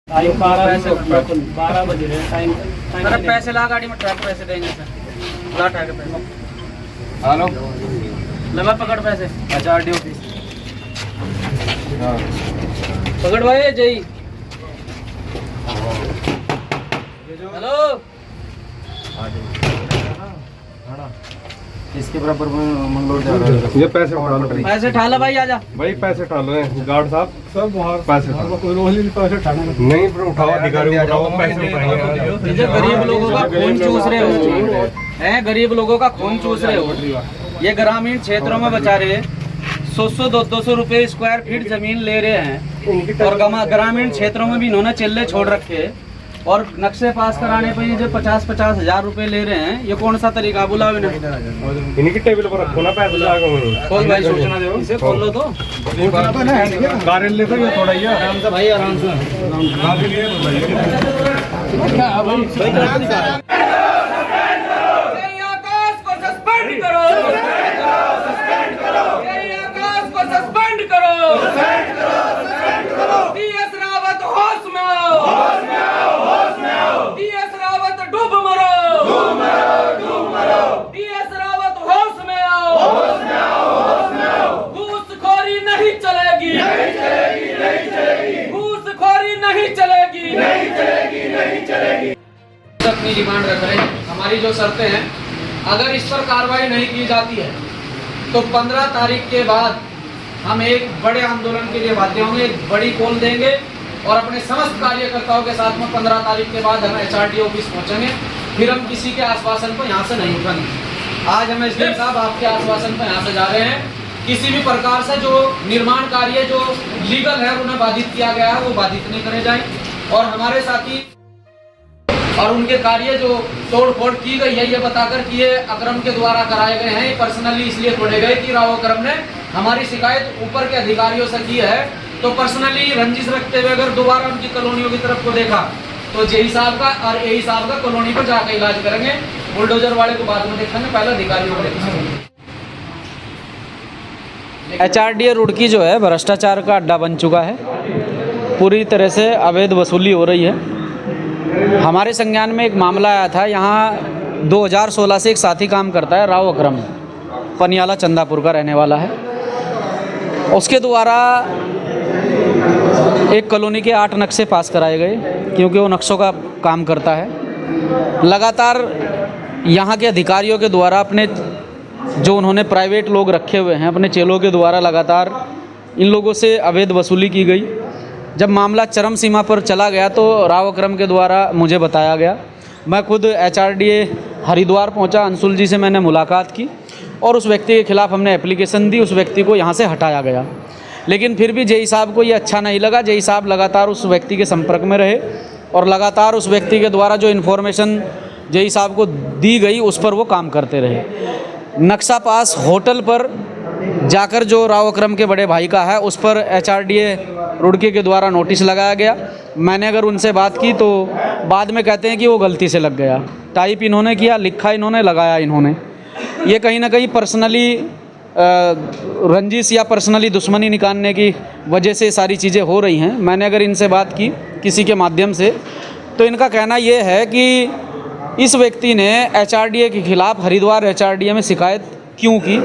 Time 12 बज रहे हैं टाइम। अरे पैसे ला गाड़ी में, ट्रक पैसे देंगे सर। ला उठा के पैसे। हेलो, लगा पकड़ पैसे। HRD office. हाँ पकड़ भाई जय। हेलो, इसके बराबर में मंगलोर जा रहा है। ये पैसे उठा लो पैसे उठा लो भाई, आजा भाई, पैसे उठा लो। गार्ड साहब सब बाहर पैसे उठा लो। पैसे उठाना नहीं पर उठाओ, अधिकारी को उठाओ, पैसे उठाएंगे। जो गरीब लोगों का खून चूस रहे हो हैं, गरीब लोगों का खून चूस रहे हो। ये ग्रामीण क्षेत्रों में बेचारे 100-200 रुपए स्क्वायर फीट जमीन ले रहे हैं और ग्रामीण क्षेत्रों में भी इन्होंने चिल्ले छोड़ रखे और नक्शे पास कराने पे ये जो 50-50 हजार रुपए ले रहे हैं, ये कौन सा तरीका? बुलाओ इन्हें। इनकी टेबल पर रखो ना पैसे लगा। खोल भाई, सूचना दो, इसे खोल लो। तो कार्य लेकर ये थोड़ा ही आराम से भाई, आराम से। अपनी डिमांड रख रहे हैं। हमारी जो शर्तें हैं, अगर इस पर कार्रवाई नहीं की जाती है तो 15 तारीख के बाद हम एक बड़े आंदोलन के लिए बाध्य होंगे, एक बड़ी कॉल देंगे और अपने समस्त कार्यकर्ताओं के साथ में 15 तारीख के बाद हम HRD ऑफिस पहुंचेंगे। फिर हम किसी के आश्वासन पर यहाँ से नहीं उठेंगे। आज हम SDM साहब आपके आश्वासन पर यहाँ से जा रहे हैं। किसी भी प्रकार से जो निर्माण कार्य जो लीगल है उन्हें बाधित किया गया है, वो बाधित नहीं करे जाए और हमारे साथी और उनके कार्य जो तोड़फोड़ की गई है, ये बताकर कि ये अक्रम के द्वारा कराए गए हैं। पर्सनली इसलिए तोड़े गए कि राव अक्रम ने हमारी शिकायत ऊपर के अधिकारियों से की है, तो पर्सनली रंजिश रखते हुए अगर दोबारा उनकी कॉलोनियों की तरफ को देखा तो जेई साहब का और एई साहब का कॉलोनी पर जाकर इलाज करेंगे। बुलडोजर वाले को बाद में देखेंगे, पहले अधिकारियों को देखेंगे। HRD रुड़की जो है भ्रष्टाचार का अड्डा बन चुका है। पूरी तरह से अवैध वसूली हो रही है। हमारे संज्ञान में एक मामला आया था। यहाँ 2016 से एक साथी काम करता है, राव अक्रम, पनियाला चंदापुर का रहने वाला है। उसके द्वारा एक कॉलोनी के 8 नक्शे पास कराए गए क्योंकि वो नक्शों का काम करता है। लगातार यहाँ के अधिकारियों के द्वारा अपने जो उन्होंने प्राइवेट लोग रखे हुए हैं, अपने चेलों के द्वारा लगातार इन लोगों से अवैध वसूली की गई। जब मामला चरम सीमा पर चला गया तो राव अक्रम के द्वारा मुझे बताया गया। मैं खुद HRD हरिद्वार पहुंचा, अंशुल जी से मैंने मुलाकात की और उस व्यक्ति के खिलाफ़ हमने एप्लीकेशन दी। उस व्यक्ति को यहाँ से हटाया गया, लेकिन फिर भी जेई साहब को ये अच्छा नहीं लगा। जेई साहब लगातार उस व्यक्ति के संपर्क में रहे और लगातार उस व्यक्ति के द्वारा जो इन्फॉर्मेशन जेई साहब को दी गई उस पर वो काम करते रहे। नक्शा पास होटल पर जाकर जो राव अक्रम के बड़े भाई का है उस पर HRD रुड़की के द्वारा नोटिस लगाया गया। मैंने अगर उनसे बात की तो बाद में कहते हैं कि वो गलती से लग गया। टाइप इन्होंने किया, लिखा इन्होंने, लगाया इन्होंने। ये कहीं ना कहीं पर्सनली रंजिश या पर्सनली दुश्मनी निकालने की वजह से सारी चीज़ें हो रही हैं। मैंने अगर इनसे बात की किसी के माध्यम से तो इनका कहना ये है कि इस व्यक्ति ने HRD के खिलाफ़ हरिद्वार HRD में शिकायत क्यों की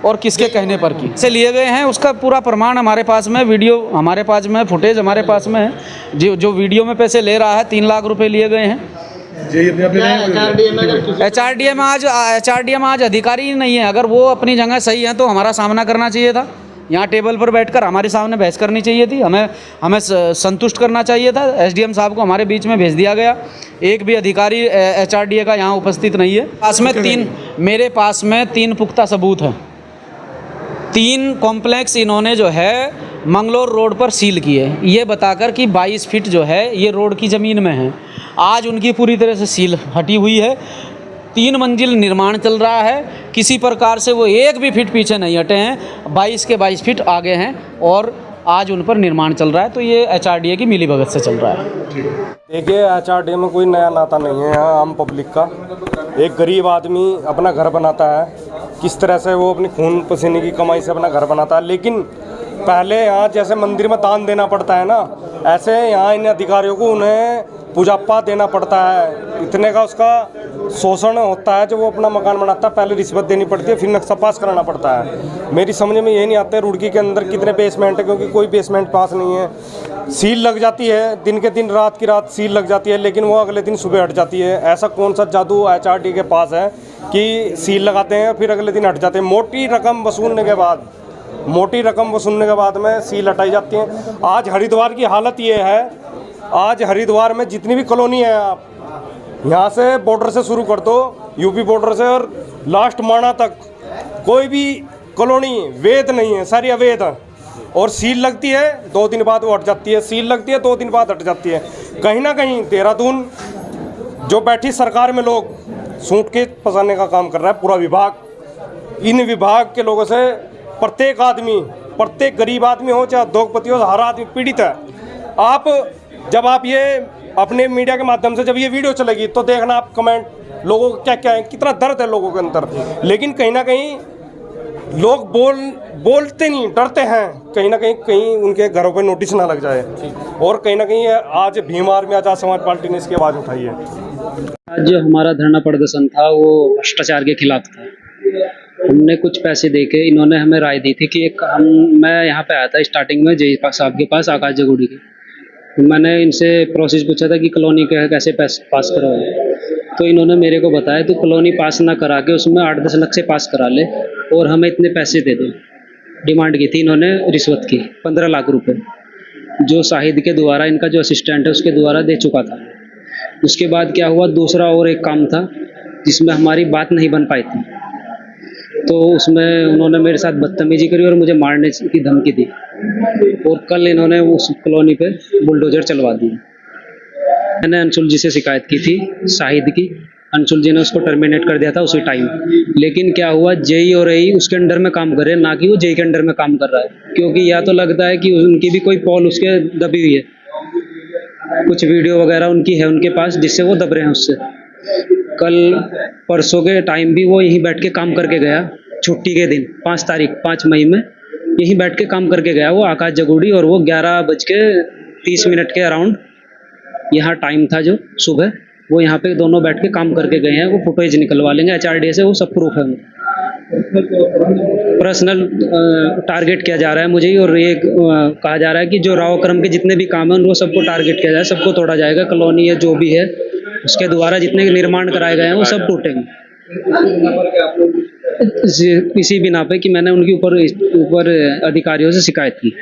और किसके कहने पर की से लिए गए हैं। उसका पूरा प्रमाण हमारे पास में, वीडियो हमारे पास में, फुटेज हमारे पास में है। जो वीडियो में पैसे ले रहा है 3 लाख रुपए लिए गए हैं। HRD में आज अधिकारी ही नहीं है। अगर वो अपनी जगह सही है तो हमारा सामना करना चाहिए था। यहाँ टेबल पर बैठकर हमारे सामने बहस करनी चाहिए थी। हमें संतुष्ट करना चाहिए था। SDM साहब को हमारे बीच में भेज दिया गया। एक भी अधिकारी HRD का यहाँ उपस्थित नहीं है। मेरे पास में 3 पुख्ता सबूत हैं। 3 कॉम्प्लेक्स इन्होंने जो है मंगलोर रोड पर सील किए, ये बताकर कि 22 फीट जो है ये रोड की ज़मीन में है। आज उनकी पूरी तरह से सील हटी हुई है। 3 मंजिल निर्माण चल रहा है। किसी प्रकार से वो 1 भी फीट पीछे नहीं हटे हैं, 22 के 22 फीट आगे हैं और आज उन पर निर्माण चल रहा है। तो ये HRD की मिलीभगत से चल रहा है। देखिए, HRD में कोई नया नाता नहीं है। यहाँ आम पब्लिक का एक गरीब आदमी अपना घर बनाता है, किस तरह से वो अपनी खून पसीने की कमाई से अपना घर बनाता है, लेकिन पहले यहाँ जैसे मंदिर में दान देना पड़ता है ना, ऐसे यहाँ इन अधिकारियों को उन्हें पूजापा देना पड़ता है। इतने का उसका शोषण होता है। जब वो अपना मकान बनाता है पहले रिश्वत देनी पड़ती है, फिर नक्शा पास कराना पड़ता है। मेरी समझ में ये नहीं आता है रुड़की के अंदर कितने बेसमेंट है, क्योंकि कोई बेसमेंट पास नहीं है। सील लग जाती है, दिन के दिन रात की रात सील लग जाती है, लेकिन वो अगले दिन सुबह हट जाती है। ऐसा कौन सा जादू HRD के पास है कि सील लगाते हैं फिर अगले दिन हट जाते हैं। मोटी रकम वसूलने के बाद में सील हटाई जाती है। आज हरिद्वार की हालत ये है, आज हरिद्वार में जितनी भी कॉलोनी है, आप यहाँ से बॉर्डर से शुरू कर दो, यूपी बॉर्डर से और लास्ट माणा तक, कोई भी कॉलोनी वैध नहीं है, सारी अवैध है। और सील लगती है 2 दिन बाद वो हट जाती है, सील लगती है 2 दिन बाद हट जाती है। कहीं ना कहीं देहरादून जो बैठी सरकार में लोग सूट के फंसाने का काम कर रहा है पूरा विभाग। इन विभाग के लोगों से प्रत्येक आदमी, प्रत्येक गरीब आदमी हो चाहे उद्योगपति हो, हर आदमी पीड़ित है। जब आप ये अपने मीडिया के माध्यम से जब ये वीडियो चलेगी तो देखना आप कमेंट लोगों को क्या क्या है, कितना दर्द है लोगों के अंदर। लेकिन कहीं ना कहीं लोग बोलते नहीं, डरते हैं कहीं ना कहीं उनके घरों पे नोटिस ना लग जाए। और कहीं ना कहीं आज भीम आर्मी आजाद समाज पार्टी ने इसकी आवाज़ उठाई है। आज जो हमारा धरना प्रदर्शन था वो भ्रष्टाचार के खिलाफ था। हमने कुछ पैसे दे के, इन्होंने हमें राय दी थी कि मैं यहाँ पे आया था स्टार्टिंग में जय साहब के पास, आकाश जगूड़ी के। मैंने इनसे प्रोसेस पूछा था कि कॉलोनी के कैसे पास करवाए, तो इन्होंने मेरे को बताया तो कॉलोनी पास ना करा के उसमें 8-10 लाख से पास करा ले और हमें इतने पैसे दे दो। डिमांड की थी इन्होंने रिश्वत की 15 लाख रुपए, जो शाहिद के द्वारा, इनका जो असिस्टेंट है उसके द्वारा दे चुका था। उसके बाद क्या हुआ, दूसरा और एक काम था जिसमें हमारी बात नहीं बन पाई थी, तो उसमें उन्होंने मेरे साथ बदतमीजी करी और मुझे मारने की धमकी दी। और कल इन्होंने उस कॉलोनी पे बुलडोजर चलवा दिया। मैंने अंशुल जी से शिकायत की थी शाहिद की, अंशुल जी ने उसको टर्मिनेट कर दिया था उसी टाइम। लेकिन क्या हुआ, जेई और एई उसके अंडर में काम कर रहे हैं, ना कि वो जेई के अंडर में काम कर रहा है। क्योंकि या तो लगता है कि उनकी भी कोई पॉल उसके दबी हुई है, कुछ वीडियो वगैरह उनकी है उनके पास जिससे वो दब रहे हैं उससे। कल परसों के टाइम भी वो यहीं बैठ के काम करके गया, छुट्टी के दिन 5 मई में यहीं बैठ के काम करके गया वो आकाश जगूड़ी। और वो 11:30 के अराउंड यहाँ टाइम था जो सुबह, वो यहाँ पे दोनों बैठ के काम करके गए हैं। वो फुटेज निकलवा लेंगे HRD से, वो सब प्रूफ है। पर्सनल टारगेट किया जा रहा है मुझे, और ये कहा जा रहा है कि जो राव क्रम के जितने भी काम हैं वो सबको टारगेट किया जाए, सबको तोड़ा जाएगा। कॉलोनी है जो भी है उसके द्वारा जितने निर्माण कराए गए हैं वो सब टूटेंगे। इसी बिना पे कि मैंने उनके ऊपर अधिकारियों से शिकायत की।